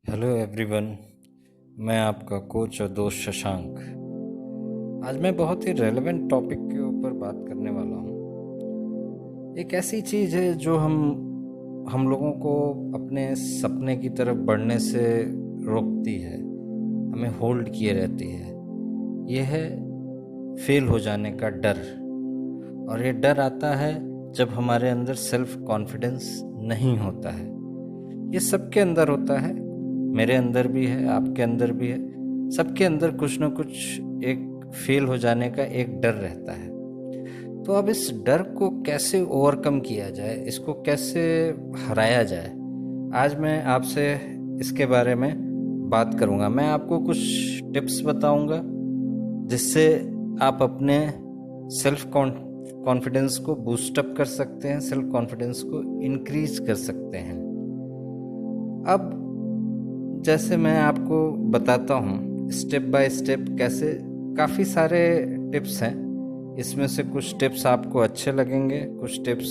Hello everyone. मैं आपका coach और दोस्त शशांक। आज मैं बहुत ही रेलेवेंट टॉपिक के ऊपर बात करने वाला हूँ। एक ऐसी चीज़ है जो हम लोगों को अपने सपने की तरफ बढ़ने से रोकती है, हमें होल्ड किए रहती है। यह है फेल हो जाने का डर। और ये डर आता है जब हमारे अंदर सेल्फ कॉन्फिडेंस नहीं होता है। ये सबके अंदर होता है, मेरे अंदर भी है, आपके अंदर भी है। सबके अंदर कुछ ना कुछ एक फेल हो जाने का एक डर रहता है। तो अब इस डर को कैसे ओवरकम किया जाए, इसको कैसे हराया जाए, आज मैं आपसे इसके बारे में बात करूंगा। मैं आपको कुछ टिप्स बताऊंगा जिससे आप अपने सेल्फ कॉन्फिडेंस को बूस्ट अप कर सकते हैं, सेल्फ कॉन्फिडेंस को इंक्रीज कर सकते हैं। अब जैसे मैं आपको बताता हूँ स्टेप बाय स्टेप कैसे, काफ़ी सारे टिप्स हैं। इसमें से कुछ टिप्स आपको अच्छे लगेंगे, कुछ टिप्स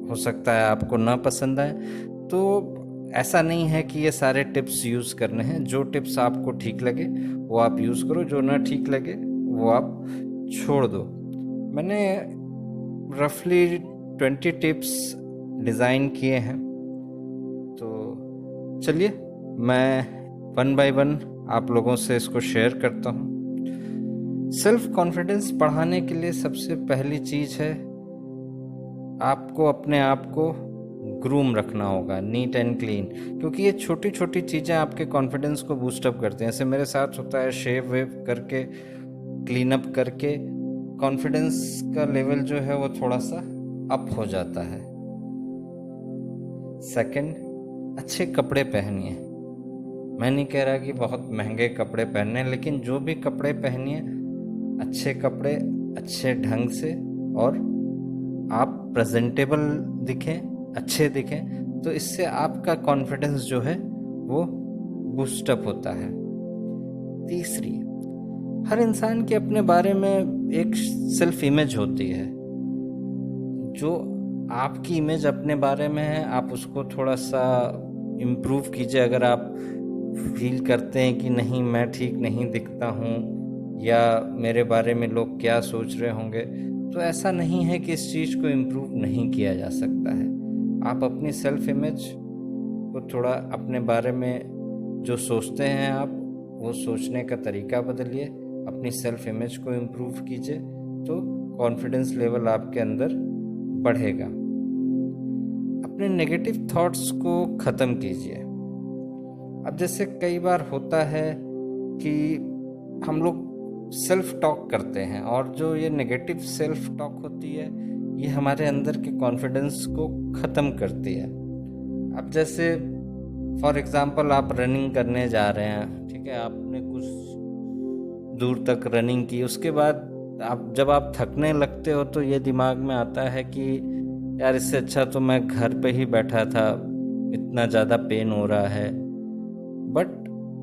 हो सकता है आपको ना पसंद आए। तो ऐसा नहीं है कि ये सारे टिप्स यूज़ करने हैं। जो टिप्स आपको ठीक लगे वो आप यूज़ करो, जो ना ठीक लगे वो आप छोड़ दो। मैंने रफली 20 टिप्स डिज़ाइन किए हैं। तो चलिए मैं वन बाय वन आप लोगों से इसको शेयर करता हूँ। सेल्फ कॉन्फिडेंस बढ़ाने के लिए सबसे पहली चीज़ है आपको अपने आप को ग्रूम रखना होगा, नीट एंड क्लीन। क्योंकि ये छोटी छोटी चीज़ें आपके कॉन्फिडेंस को बूस्ट अप करते हैं। जैसे मेरे साथ होता है, शेव वेव करके, क्लीन अप करके कॉन्फिडेंस का लेवल जो है वो थोड़ा सा अप हो जाता है। सेकंड, अच्छे कपड़े पहनिए। मैं नहीं कह रहा कि बहुत महंगे कपड़े पहनने, लेकिन जो भी कपड़े पहनिए, अच्छे कपड़े, अच्छे ढंग से, और आप प्रेजेंटेबल दिखें, अच्छे दिखें, तो इससे आपका कॉन्फिडेंस जो है वो बूस्ट अप होता है। तीसरी, हर इंसान के अपने बारे में एक सेल्फ इमेज होती है। जो आपकी इमेज अपने बारे में है, आप उसको थोड़ा सा इम्प्रूव कीजिए। अगर आप फील करते हैं कि नहीं, मैं ठीक नहीं दिखता हूँ या मेरे बारे में लोग क्या सोच रहे होंगे, तो ऐसा नहीं है कि इस चीज़ को इम्प्रूव नहीं किया जा सकता है। आप अपनी सेल्फ इमेज को थोड़ा, अपने बारे में जो सोचते हैं आप, वो सोचने का तरीका बदलिए, अपनी सेल्फ इमेज को इम्प्रूव कीजिए, तो कॉन्फिडेंस लेवल आपके अंदर बढ़ेगा। अपने नेगेटिव थॉट्स को ख़त्म कीजिए। अब जैसे कई बार होता है कि हम लोग सेल्फ टॉक करते हैं, और जो ये नेगेटिव सेल्फ टॉक होती है, ये हमारे अंदर के कॉन्फिडेंस को ख़त्म करती है। अब जैसे फॉर एग्ज़ाम्पल आप रनिंग करने जा रहे हैं, ठीक है, आपने कुछ दूर तक रनिंग की, उसके बाद जब आप थकने लगते हो तो ये दिमाग में आता है कि यार, इससे अच्छा तो मैं घर पे ही बैठा था, इतना ज़्यादा पेन हो रहा है। बट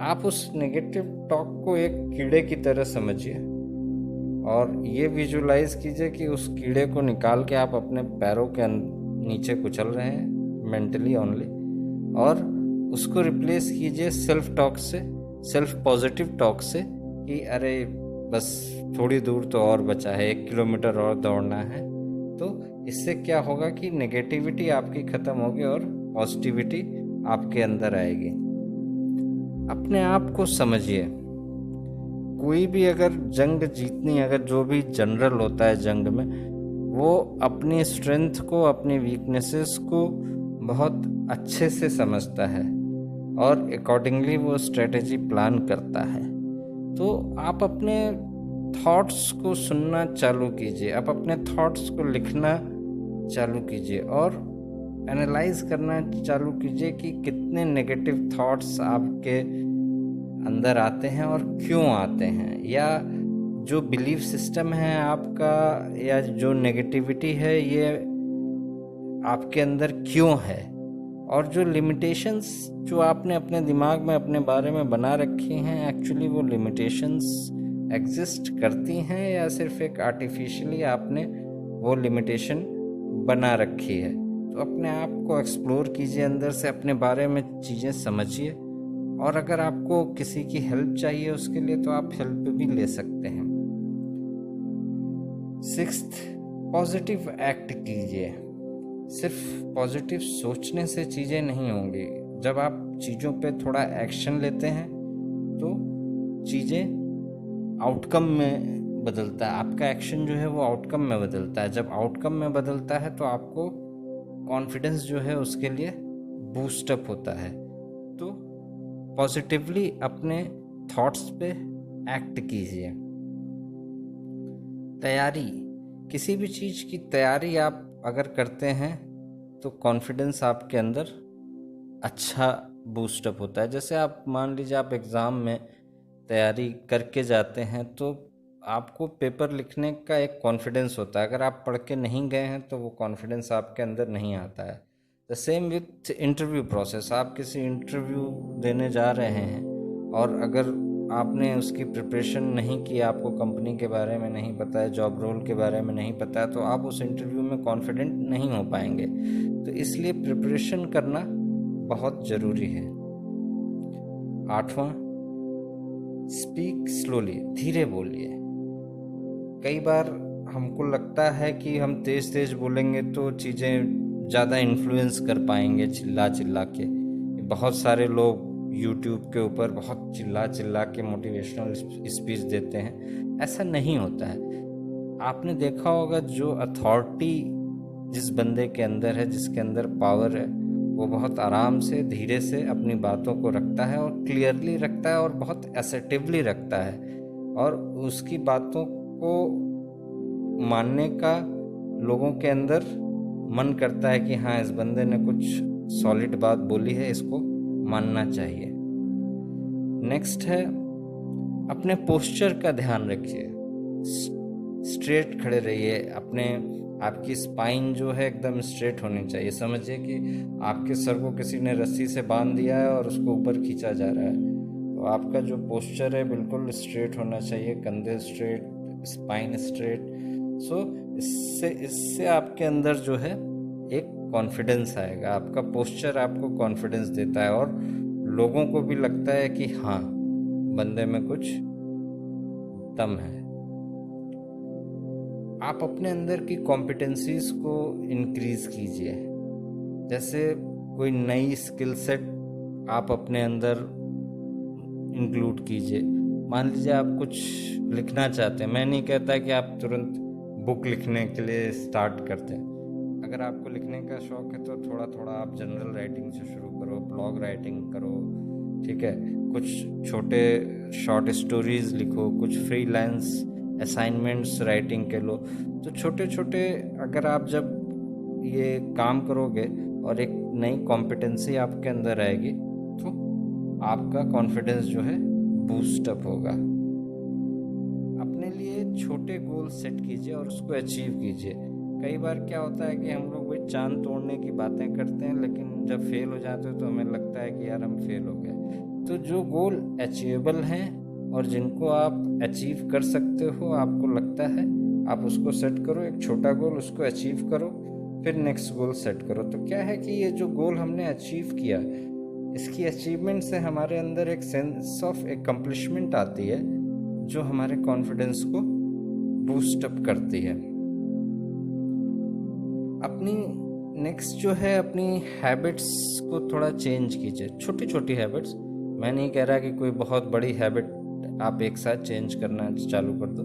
आप उस नेगेटिव टॉक को एक कीड़े की तरह समझिए, और ये विजुलाइज कीजिए कि उस कीड़े को निकाल के आप अपने पैरों के नीचे कुचल रहे हैं, मेंटली ओनली, और उसको रिप्लेस कीजिए सेल्फ टॉक से, सेल्फ पॉजिटिव टॉक से, कि अरे बस थोड़ी दूर तो और बचा है, 1 किलोमीटर और दौड़ना है। तो इससे क्या होगा कि नेगेटिविटी आपकी ख़त्म होगी और पॉजिटिविटी आपके अंदर आएगी। अपने आप को समझिए। कोई भी अगर जंग जीतनी, अगर जो भी जनरल होता है जंग में, वो अपनी स्ट्रेंथ को, अपनी वीकनेसेस को बहुत अच्छे से समझता है, और अकॉर्डिंगली वो स्ट्रेटेजी प्लान करता है। तो आप अपने थॉट्स को सुनना चालू कीजिए, आप अपने थॉट्स को लिखना चालू कीजिए, और एनालाइज करना चालू कीजिए कि कितने नेगेटिव थॉट्स आपके अंदर आते हैं और क्यों आते हैं, या जो बिलीफ सिस्टम है आपका, या जो नेगेटिविटी है, ये आपके अंदर क्यों है, और जो लिमिटेशंस जो आपने अपने दिमाग में अपने बारे में बना रखी हैं, एक्चुअली वो लिमिटेशंस एग्जिस्ट करती हैं, या सिर्फ एक आर्टिफिशियली आपने वो लिमिटेशन बना रखी है। तो अपने आप को एक्सप्लोर कीजिए, अंदर से अपने बारे में चीज़ें समझिए, और अगर आपको किसी की हेल्प चाहिए उसके लिए तो आप हेल्प भी ले सकते हैं। 6th, पॉजिटिव एक्ट कीजिए। सिर्फ पॉजिटिव सोचने से चीज़ें नहीं होंगी। जब आप चीज़ों पे थोड़ा एक्शन लेते हैं तो चीज़ें आउटकम में बदलता है। आपका एक्शन जो है वो आउटकम में बदलता है। जब आउटकम में बदलता है तो आपको कॉन्फिडेंस जो है उसके लिए बूस्टअप होता है। तो पॉजिटिवली अपने थॉट्स पे एक्ट कीजिए। तैयारी, किसी भी चीज़ की तैयारी आप अगर करते हैं तो कॉन्फिडेंस आपके अंदर अच्छा बूस्टअप होता है। जैसे आप मान लीजिए आप एग्ज़ाम में तैयारी करके जाते हैं तो आपको पेपर लिखने का एक कॉन्फिडेंस होता है। अगर आप पढ़ के नहीं गए हैं तो वो कॉन्फिडेंस आपके अंदर नहीं आता है। The same with interview process. आप किसी इंटरव्यू देने जा रहे हैं और अगर आपने उसकी प्रिपरेशन नहीं की, आपको कंपनी के बारे में नहीं पता है, जॉब रोल के बारे में नहीं पता है, तो आप उस इंटरव्यू में कॉन्फिडेंट नहीं हो पाएंगे। तो इसलिए प्रिपरेशन करना बहुत ज़रूरी है। 8वां, स्पीक स्लोली, धीरे बोलिए। कई बार हमको लगता है कि हम तेज़ तेज़ बोलेंगे तो चीज़ें ज़्यादा इन्फ्लुएंस कर पाएंगे चिल्ला चिल्ला के। बहुत सारे लोग यूट्यूब के ऊपर बहुत चिल्ला चिल्ला के मोटिवेशनल स्पीच देते हैं। ऐसा नहीं होता है। आपने देखा होगा जो अथॉरिटी जिस बंदे के अंदर है, जिसके अंदर पावर है, वो बहुत आराम से धीरे से अपनी बातों को रखता है और क्लियरली रखता है और बहुत असर्टिवली रखता है। और उसकी बातों को मानने का लोगों के अंदर मन करता है कि हाँ, इस बंदे ने कुछ सॉलिड बात बोली है, इसको मानना चाहिए। नेक्स्ट है, अपने पोस्चर का ध्यान रखिए। स्ट्रेट खड़े रहिए। आपकी स्पाइन जो है एकदम स्ट्रेट होनी चाहिए। समझिए कि आपके सर को किसी ने रस्सी से बांध दिया है और उसको ऊपर खींचा जा रहा है। तो आपका जो पोस्चर है बिल्कुल स्ट्रेट होना चाहिए। कंधे स्ट्रेट, स्पाइन स्ट्रेट। सो इससे आपके अंदर जो है एक कॉन्फिडेंस आएगा। आपका पोस्चर आपको कॉन्फिडेंस देता है और लोगों को भी लगता है कि हाँ, बंदे में कुछ दम है। आप अपने अंदर की कॉम्पिटेंसीज को इंक्रीज कीजिए। जैसे कोई नई स्किल सेट आप अपने अंदर इंक्लूड कीजिए। मान लीजिए आप कुछ लिखना चाहते हैं। मैं नहीं कहता कि आप तुरंत बुक लिखने के लिए स्टार्ट करते हैं। अगर आपको लिखने का शौक है तो थोड़ा थोड़ा आप जनरल राइटिंग से शुरू करो, ब्लॉग राइटिंग करो, ठीक है। कुछ छोटे शॉर्ट स्टोरीज लिखो, कुछ फ्रीलांस असाइनमेंट्स राइटिंग के लो। तो छोटे छोटे अगर आप जब ये काम करोगे और एक नई कॉम्पिटेंसी आपके अंदर आएगी तो आपका कॉन्फिडेंस जो है बूस्टअप होगा। अपने लिए छोटे गोल सेट कीजिए और उसको अचीव कीजिए। कई बार क्या होता है कि हम लोग वही चांद तोड़ने की बातें करते हैं, लेकिन जब फेल हो जाते हैं तो हमें लगता है कि यार हम फेल हो गए। तो जो गोल अचीवेबल हैं और जिनको आप अचीव कर सकते हो, आपको लगता है, आप उसको सेट करो। एक छोटा गोल, उसको अचीव करो, फिर नेक्स्ट गोल सेट करो। तो क्या है कि ये जो गोल हमने अचीव किया, इसकी अचीवमेंट से हमारे अंदर एक सेंस ऑफ एकम्प्लिशमेंट आती है जो हमारे कॉन्फिडेंस को बूस्टअप करती है। अपनी नेक्स्ट जो है, अपनी हैबिट्स को थोड़ा चेंज कीजिए। छोटी छोटी हैबिट्स। मैं नहीं कह रहा कि कोई बहुत बड़ी हैबिट आप एक साथ चेंज करना चालू कर दो।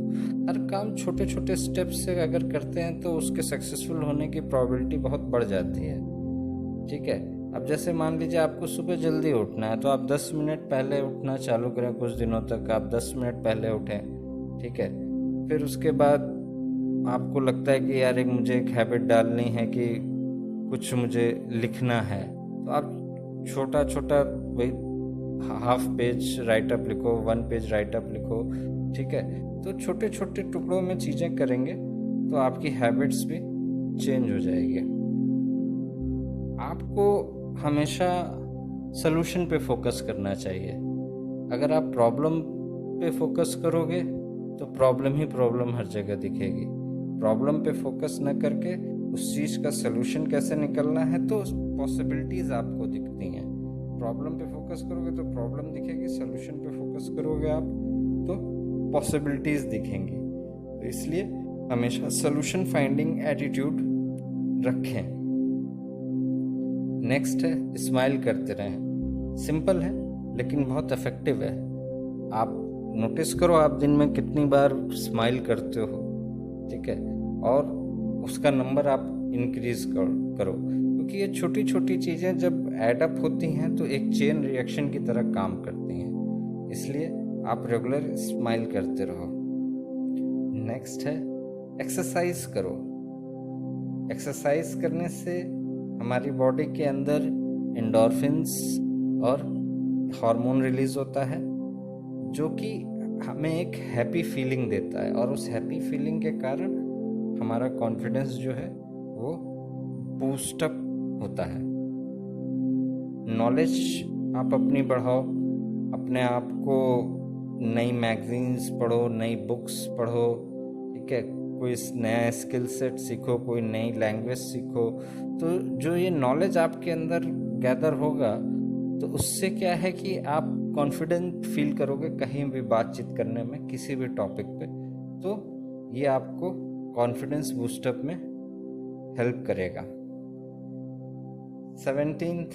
हर काम छोटे छोटे स्टेप्स से अगर करते हैं तो उसके सक्सेसफुल होने की प्रोबेबिलिटी बहुत बढ़ जाती है, ठीक है। अब जैसे मान लीजिए आपको सुबह जल्दी उठना है तो आप 10 मिनट पहले उठना चालू करें। कुछ दिनों तक आप 10 मिनट पहले उठें, ठीक है। फिर उसके बाद आपको लगता है कि यार मुझे एक हैबिट डालनी है कि कुछ मुझे लिखना है, तो आप छोटा छोटा वही हाफ पेज राइटअप लिखो, 1 पेज राइटअप लिखो, ठीक है। तो छोटे छोटे टुकड़ों में चीज़ें करेंगे तो आपकी हैबिट्स भी चेंज हो जाएगी। आपको हमेशा सलूशन पे फोकस करना चाहिए। अगर आप प्रॉब्लम पे फोकस करोगे तो प्रॉब्लम ही प्रॉब्लम हर जगह दिखेगी। प्रॉब्लम पे फोकस न करके उस चीज़ का सलूशन कैसे निकलना है तो पॉसिबिलिटीज़ आपको दिखती हैं। प्रॉब्लम पे फोकस करोगे तो प्रॉब्लम दिखेगी, सोल्यूशन पे फोकस करोगे आप तो पॉसिबिलिटीज दिखेंगी। तो इसलिए हमेशा सोल्यूशन फाइंडिंग एटीट्यूड रखें। नेक्स्ट है स्माइल करते रहें। सिंपल है लेकिन बहुत इफेक्टिव है। आप नोटिस करो आप दिन में कितनी बार स्माइल करते हो, ठीक है, और उसका नंबर आप इंक्रीज करो, क्योंकि ये छोटी छोटी चीज़ें जब ऐड अप होती हैं तो एक चेन रिएक्शन की तरह काम करती हैं। इसलिए आप रेगुलर स्माइल करते रहो। नेक्स्ट है एक्सरसाइज करो। एक्सरसाइज करने से हमारी बॉडी के अंदर एंडोर्फिन्स और हार्मोन रिलीज होता है, जो कि हमें एक हैप्पी फीलिंग देता है, और उस हैप्पी फीलिंग के कारण हमारा कॉन्फिडेंस जो है वो बूस्ट अप होता है। नॉलेज आप अपनी बढ़ाओ, अपने आप को नई मैगजीन्स पढ़ो, नई बुक्स पढ़ो, ठीक है, कोई नया स्किल सेट सीखो, कोई नई लैंग्वेज सीखो। तो जो ये नॉलेज आपके अंदर गैदर होगा तो उससे क्या है कि आप कॉन्फिडेंट फील करोगे कहीं भी बातचीत करने में, किसी भी टॉपिक पे। तो ये आपको कॉन्फिडेंस बूस्टअप में हेल्प करेगा। 17th,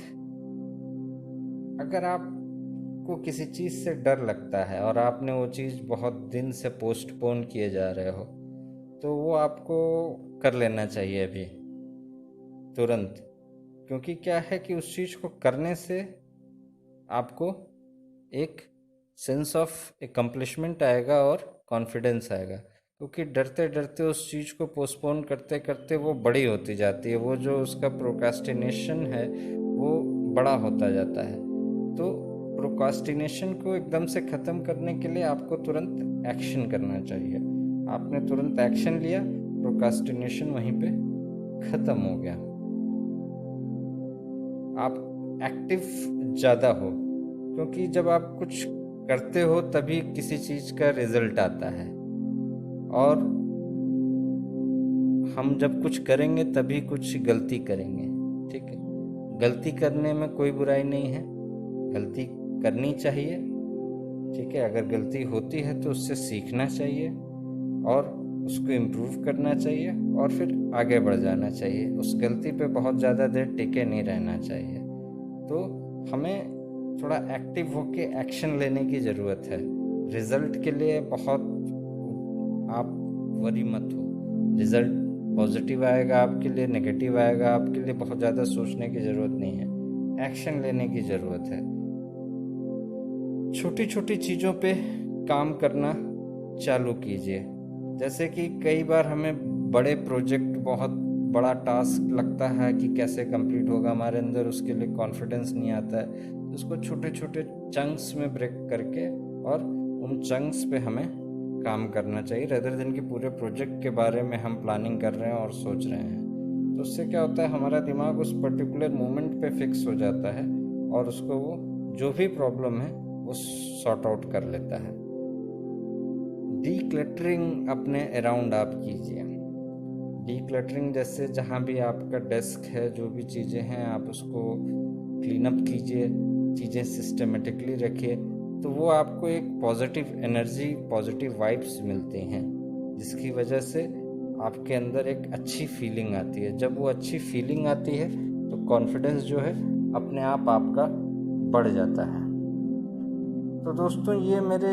अगर आपको किसी चीज़ से डर लगता है और आपने वो चीज़ बहुत दिन से पोस्टपोन किए जा रहे हो, तो वो आपको कर लेना चाहिए अभी तुरंत। क्योंकि क्या है कि उस चीज़ को करने से आपको एक सेंस ऑफ एकम्प्लिशमेंट आएगा और कॉन्फिडेंस आएगा। क्योंकि डरते डरते उस चीज़ को पोस्टपोन करते करते वो बड़ी होती जाती है, वो जो उसका प्रोक्रास्टिनेशन है वो बड़ा होता जाता है। तो प्रोक्रास्टिनेशन को एकदम से ख़त्म करने के लिए आपको तुरंत एक्शन करना चाहिए। आपने तुरंत एक्शन लिया, प्रोक्रास्टिनेशन वहीं पे ख़त्म हो गया। आप एक्टिव ज़्यादा हो, क्योंकि जब आप कुछ करते हो तभी किसी चीज़ का रिजल्ट आता है, और हम जब कुछ करेंगे तभी कुछ गलती करेंगे, ठीक है। गलती करने में कोई बुराई नहीं है, गलती करनी चाहिए, ठीक है। अगर गलती होती है तो उससे सीखना चाहिए और उसको इम्प्रूव करना चाहिए और फिर आगे बढ़ जाना चाहिए। उस गलती पे बहुत ज़्यादा देर टिके नहीं रहना चाहिए। तो हमें थोड़ा एक्टिव होके एक्शन लेने की ज़रूरत है। रिज़ल्ट के लिए बहुत आप वरी मत हो, रिज़ल्ट पॉजिटिव आएगा आपके लिए, नेगेटिव आएगा आपके लिए, बहुत ज़्यादा सोचने की ज़रूरत नहीं है, एक्शन लेने की ज़रूरत है। छोटी छोटी चीज़ों पे काम करना चालू कीजिए। जैसे कि कई बार हमें बड़े प्रोजेक्ट, बहुत बड़ा टास्क लगता है कि कैसे कंप्लीट होगा, हमारे अंदर उसके लिए कॉन्फिडेंस नहीं आता है। तो उसको छोटे छोटे चंक्स में ब्रेक करके और उन चंक्स पे हमें काम करना चाहिए, रेदर देन कि पूरे प्रोजेक्ट के बारे में हम प्लानिंग कर रहे हैं और सोच रहे हैं। तो उससे क्या होता है, हमारा दिमाग उस पर्टिकुलर मोमेंट पे फिक्स हो जाता है और उसको वो जो भी प्रॉब्लम है वो सॉर्ट आउट कर लेता है। डीक्लटरिंग अपने अराउंड आप कीजिए। डीक्लटरिंग जैसे जहाँ भी आपका डेस्क है, जो भी चीज़ें हैं आप उसको क्लीन अप कीजिए, चीज़ें सिस्टमेटिकली रखिए। तो वो आपको एक पॉजिटिव एनर्जी, पॉजिटिव वाइब्स मिलती हैं, जिसकी वजह से आपके अंदर एक अच्छी फीलिंग आती है। जब वो अच्छी फीलिंग आती है तो कॉन्फिडेंस जो है अपने आप आपका बढ़ जाता है। तो दोस्तों, ये मेरे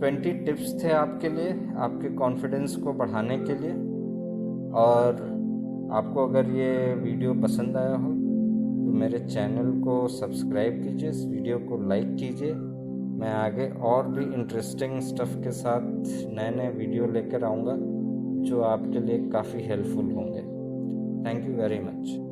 20 टिप्स थे आपके लिए, आपके कॉन्फिडेंस को बढ़ाने के लिए। और आपको अगर ये वीडियो पसंद आया हो तो मेरे चैनल को सब्सक्राइब कीजिए, इस वीडियो को लाइक कीजिए। मैं आगे और भी इंटरेस्टिंग स्टफ़ के साथ नए नए वीडियो लेकर आऊँगा जो आपके लिए काफ़ी हेल्पफुल होंगे। Thank you very much.